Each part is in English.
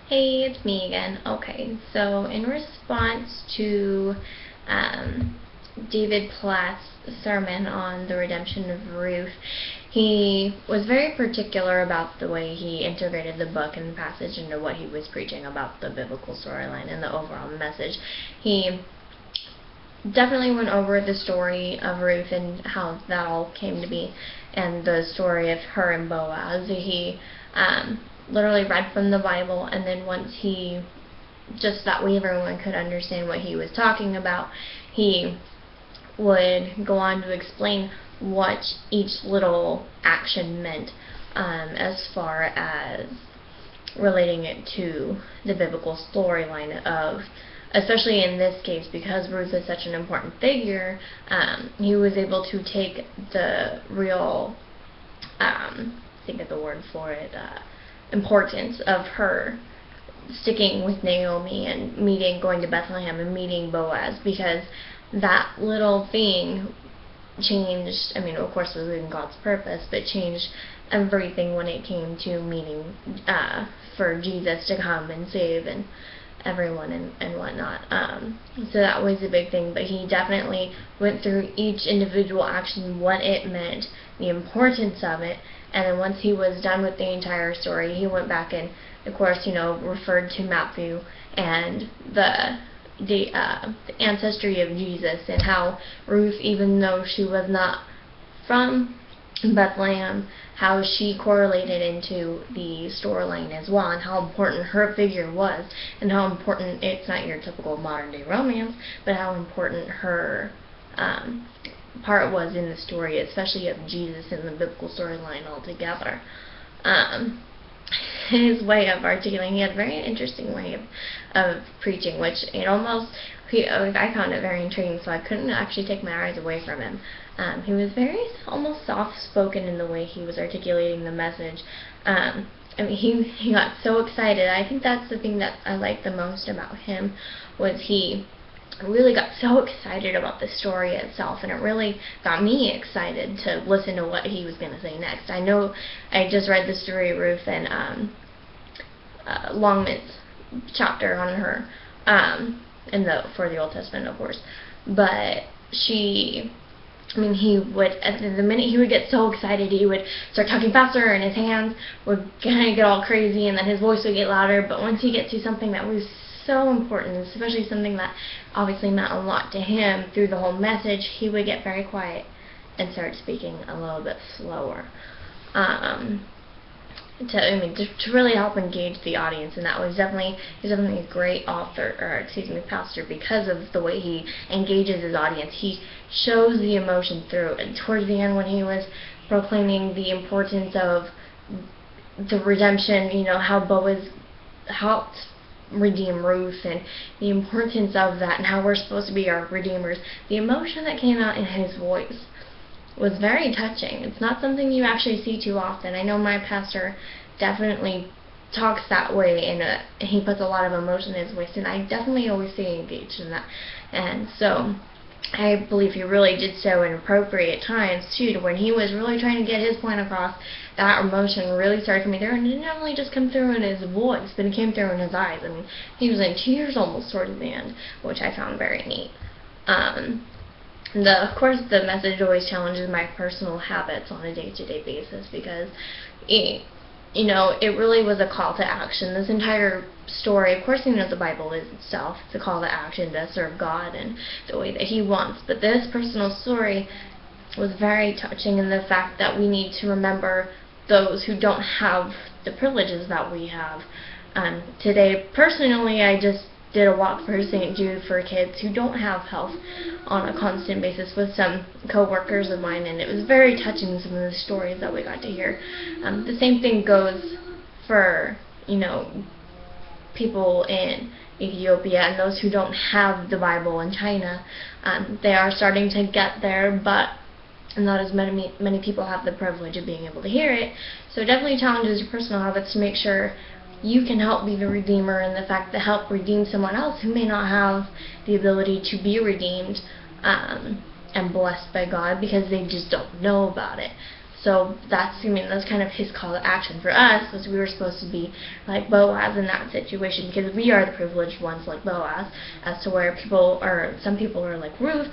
Hey, it's me again. Okay, so in response to um, David Platt's sermon on the redemption of Ruth, he was very particular about the way he integrated the book and the passage into what he was preaching about the biblical storyline and the overall message. He definitely went over the story of Ruth and how that all came to be, and the story of her and Boaz. He literally read from the Bible, and then once he, just that way everyone could understand what he was talking about, he would go on to explain what each little action meant, as far as relating it to the biblical storyline of, especially in this case, because Ruth is such an important figure, he was able to take the real, think of the word for it, importance of her sticking with Naomi and going to Bethlehem and meeting Boaz, because that little thing changed, I mean, of course it was in God's purpose, but changed everything when it came to meeting, for Jesus to come and save and everyone and whatnot. So that was a big thing, but he definitely went through each individual action, what it meant, the importance of it, and then once he was done with the entire story, he went back and, of course, referred to Matthew and the ancestry of Jesus, and how Ruth, even though she was not from Bethlehem, how she correlated into the storyline as well, and how important her figure was, and how important, it's not your typical modern day romance, but how important her part was in the story, especially of Jesus and the biblical storyline altogether. His way of articulating, he had a very interesting way of preaching, which it almost, I found it very intriguing, so I couldn't actually take my eyes away from him. He was very almost soft-spoken in the way he was articulating the message. I mean, he got so excited. I think that's the thing that I liked the most about him, was he really got so excited about the story itself, and it really got me excited to listen to what he was going to say next. I know I just read the story of Ruth and Longman's chapter on her, for the Old Testament, of course, but he would, at the minute he would get so excited, he would start talking faster, and his hands would kind of get all crazy, and then his voice would get louder. But once he gets to something that was so important, especially something that obviously meant a lot to him through the whole message, he would get very quiet and start speaking a little bit slower. To really help engage the audience, and he's definitely a great pastor, because of the way he engages his audience. He shows the emotion through, and towards the end when he was proclaiming the importance of the redemption, how Boaz helped redeem Ruth, and the importance of that, and how we're supposed to be our redeemers, the emotion that came out in his voice was very touching. It's not something you actually see too often. I know my pastor definitely talks that way, and he puts a lot of emotion in his voice, and I definitely always stay engaged in that. And so I believe he really did so in appropriate times too, to when he was really trying to get his point across. That emotion really started coming through, and it didn't only just come through in his voice, but it came through in his eyes. I mean, he was in tears almost towards the end, which I found very neat. Of course, the message always challenges my personal habits on a day-to-day basis, because it really was a call to action. This entire story, of course, the Bible is itself, it's a call to action to serve God and the way that He wants. But this personal story was very touching in the fact that we need to remember those who don't have the privileges that we have. Today, personally, I just did a walk for St. Jude for kids who don't have health on a constant basis with some co-workers of mine, and it was very touching, some of the stories that we got to hear. The same thing goes for, people in Ethiopia and those who don't have the Bible in China. They are starting to get there, but not as many people have the privilege of being able to hear it. So it definitely challenges your personal habits to make sure you can help be the redeemer, and the fact to help redeem someone else who may not have the ability to be redeemed and blessed by God, because they just don't know about it. So that's kind of his call to action for us, was we were supposed to be like Boaz in that situation, because we are the privileged ones like Boaz, as to where some people are like Ruth,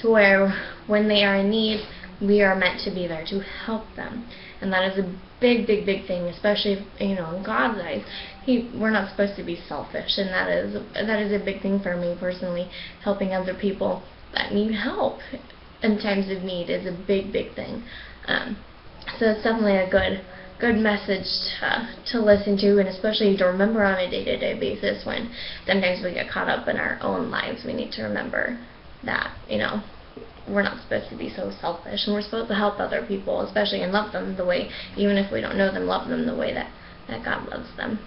to where when they are in need, we are meant to be there to help them. And that is a big, big, big thing, especially in God's eyes. We're not supposed to be selfish, and that is a big thing for me personally. Helping other people that need help in times of need is a big, big thing. So it's definitely a good message to listen to, and especially to remember on a day-to-day basis when sometimes we get caught up in our own lives. We need to remember that, we're not supposed to be so selfish, and we're supposed to help other people, especially, and love them the way, even if we don't know them, love them the way that God loves them.